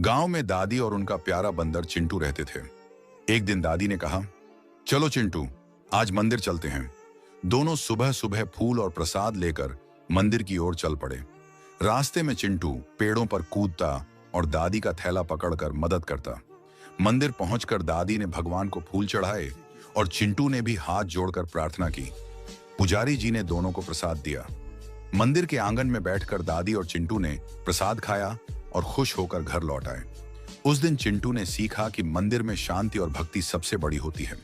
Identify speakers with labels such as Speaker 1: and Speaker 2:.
Speaker 1: गांव में दादी और उनका प्यारा बंदर चिंटू रहते थे। एक दिन दादी ने कहा, चलो चिंटू, आज मंदिर चलते हैं। दोनों सुबह सुबह फूल और प्रसाद लेकर मंदिर की ओर चल पड़े। रास्ते में चिंटू पेड़ों पर कूदता और दादी का थैला पकड़कर मदद करता। मंदिर पहुंचकर दादी ने भगवान को फूल चढ़ाए और चिंटू ने भी हाथ जोड़कर प्रार्थना की। पुजारी जी ने दोनों को प्रसाद दिया। मंदिर के आंगन में बैठकर दादी और चिंटू ने प्रसाद खाया और खुश होकर घर लौट आए। उस दिन चिंटू ने सीखा कि मंदिर में शांति और भक्ति सबसे बड़ी होती है।